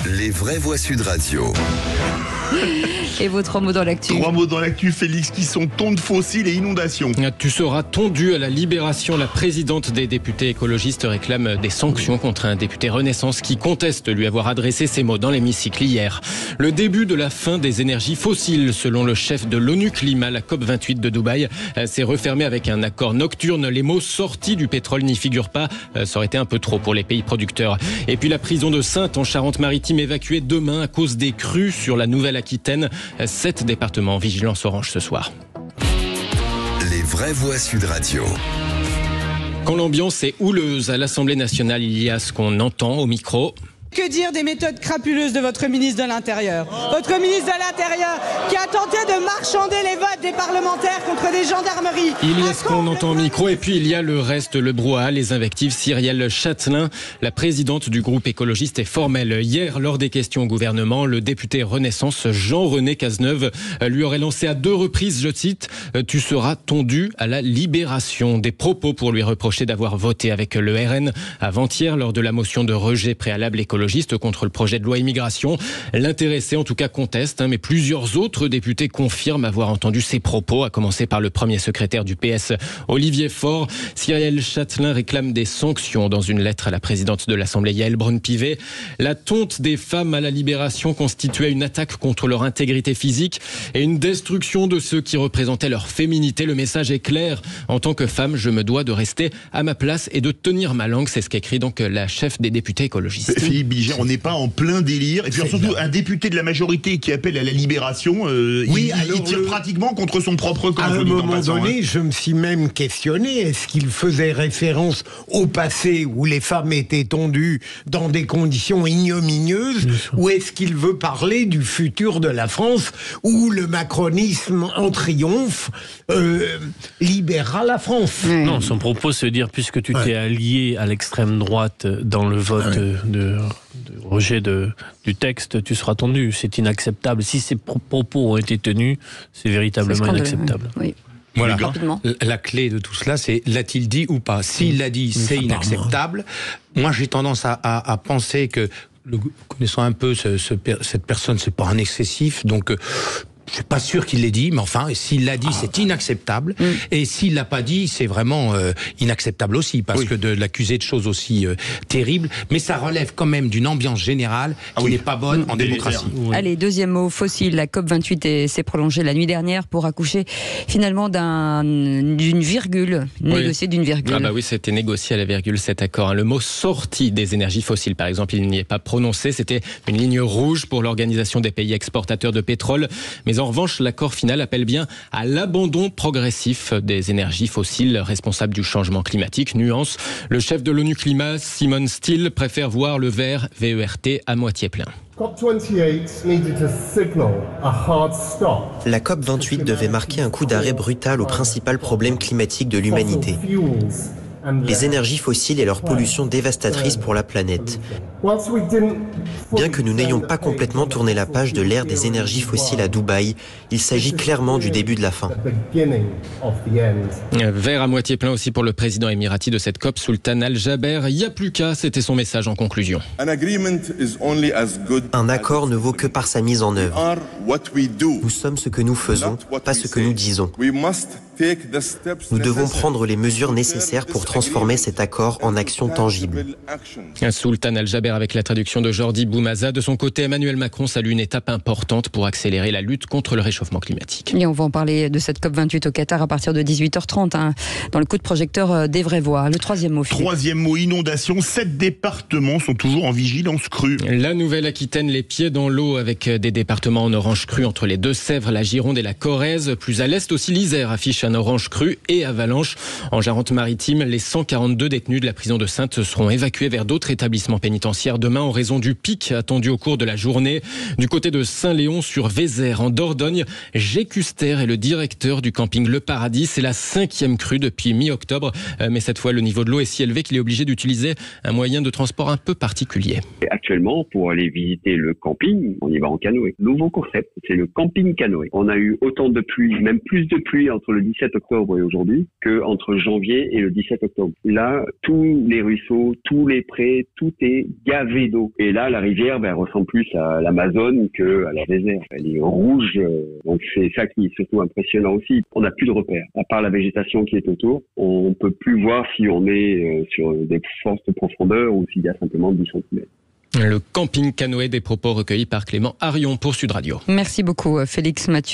Les vraies voix Sud Radio. Et vos 3 mots dans l'actu. 3 mots dans l'actu, Félix, qui sont tonte fossiles et inondations. Tu seras tondu à la Libération. La présidente des députés écologistes réclame des sanctions contre un député Renaissance qui conteste lui avoir adressé ces mots dans l'hémicycle hier. Le début de la fin des énergies fossiles, selon le chef de l'ONU Climat, la COP28 de Dubaï, s'est refermée avec un accord nocturne. Les mots sortis du pétrole n'y figurent pas. Ça aurait été un peu trop pour les pays producteurs. Et puis la prison de Saintes en Charente-Maritime évacuée demain à cause des crues sur la Nouvelle-Aquitaine. 7 départements en vigilance orange ce soir. Les vraies voix Sud Radio. Quand l'ambiance est houleuse à l'Assemblée nationale, il y a ce qu'on entend au micro. Que dire des méthodes crapuleuses de votre ministre de l'Intérieur ? Votre ministre de l'Intérieur qui a tenté de marchander les votes des parlementaires contre des gendarmeries. Il y a ce qu'on entend au micro et puis il y a le reste, le brouhaha, les invectives. Cyrielle Châtelain, la présidente du groupe écologiste, est formelle. Hier, lors des questions au gouvernement, le député Renaissance Jean-René Cazeneuve lui aurait lancé à 2 reprises, je cite, « Tu seras tondu à la Libération ». Des propos pour lui reprocher d'avoir voté avec le RN avant-hier lors de la motion de rejet préalable écologiste contre le projet de loi immigration. L'intéressé, en tout cas, conteste, mais plusieurs autres députés confirment avoir entendu ces propos, à commencer par le premier secrétaire du PS, Olivier Faure. Cyrielle Châtelain réclame des sanctions dans une lettre à la présidente de l'Assemblée, Yaël Braun-Pivet. La tonte des femmes à la Libération constituait une attaque contre leur intégrité physique et une destruction de ceux qui représentaient leur féminité. Le message est clair. En tant que femme, je me dois de rester à ma place et de tenir ma langue. C'est ce qu'écrit donc la chef des députés écologistes. On n'est pas en plein délire. Et puis surtout, un député de la majorité qui appelle à la libération, il tire pratiquement contre son propre camp. À un moment donné, je me suis même questionné, est-ce qu'il faisait référence au passé où les femmes étaient tondues dans des conditions ignominieuses, ou est-ce qu'il veut parler du futur de la France où le macronisme en triomphe libérera la France? Non, son propos, c'est de dire, puisque tu t'es allié à l'extrême droite dans le vote de rejet du texte, tu seras tondu. C'est inacceptable. Si ces propos ont été tenus, c'est véritablement inacceptable. Oui. Voilà. La clé de tout cela, c'est l'a-t-il dit ou pas? S'il l'a dit, c'est inacceptable. Moi, j'ai tendance à penser que, connaissant un peu cette personne, c'est pas un excessif, donc je suis pas sûr qu'il l'ait dit, mais enfin, s'il l'a dit, c'est inacceptable. Et s'il l'a pas dit, c'est vraiment inacceptable aussi, parce que de l'accuser de choses aussi terribles. Mais ça relève quand même d'une ambiance générale qui n'est pas bonne en démocratie. Allez, deuxième mot, fossile. La COP28 s'est prolongée la nuit dernière pour accoucher finalement d'une virgule, négociée d'une virgule. Ah bah oui, c'était négocié à la virgule cet accord. Le mot sortie des énergies fossiles, par exemple, il n'y est pas prononcé. C'était une ligne rouge pour l'Organisation des pays exportateurs de pétrole. Mais en revanche, l'accord final appelle bien à l'abandon progressif des énergies fossiles responsables du changement climatique. Nuance, le chef de l'ONU Climat, Simon Still, préfère voir le verre VERT à moitié plein. La COP28 devait marquer un coup d'arrêt brutal au principal problème climatique de l'humanité, les énergies fossiles et leur pollution dévastatrice pour la planète. Bien que nous n'ayons pas complètement tourné la page de l'ère des énergies fossiles à Dubaï, il s'agit clairement du début de la fin. Verre à moitié plein aussi pour le président émirati de cette COP, Sultan Al-Jaber. Il n'y a plus qu'à, c'était son message en conclusion. Un accord ne vaut que par sa mise en œuvre. Nous sommes ce que nous faisons, pas ce que nous disons. Nous devons prendre les mesures nécessaires pour transformer cet accord en action tangible. Sultan Al-Jaber avec la traduction de Jordi Boumaza. De son côté, Emmanuel Macron salue une étape importante pour accélérer la lutte contre le réchauffement climatique. Et on va en parler de cette COP28 au Qatar à partir de 18h30 dans le coup de projecteur des vraies voix. Le troisième mot, Philippe. Troisième mot, inondation. 7 départements sont toujours en vigilance crue. La Nouvelle-Aquitaine, les pieds dans l'eau avec des départements en orange cru entre les Deux-Sèvres, la Gironde et la Corrèze. Plus à l'est aussi, l'Isère affiche un orange cru et avalanche. En Charente-Maritime, les 142 détenus de la prison de Saintes seront évacués vers d'autres établissements pénitentiaires demain en raison du pic attendu au cours de la journée. Du côté de Saint-Léon-sur-Vézère, en Dordogne, G. Custer est le directeur du camping Le Paradis. C'est la 5e crue depuis mi-octobre. Mais cette fois, le niveau de l'eau est si élevé qu'il est obligé d'utiliser un moyen de transport un peu particulier. Actuellement, pour aller visiter le camping, on y va en canoë. Nouveau concept, c'est le camping canoë. On a eu autant de pluie, même plus de pluie entre le 17 octobre et aujourd'hui qu'entre janvier et le 17 octobre. Là, tous les ruisseaux, tous les prés, tout est gavé d'eau. Et là, la rivière ressemble plus à l'Amazone qu'à la réserve. Elle est rouge, donc c'est ça qui est surtout impressionnant aussi. On n'a plus de repères. À part la végétation qui est autour, on peut plus voir si on est sur des fortes profondeurs ou s'il y a simplement 10 cm. Le camping canoë, des propos recueillis par Clément Arion pour Sud Radio. Merci beaucoup Félix Mathieu.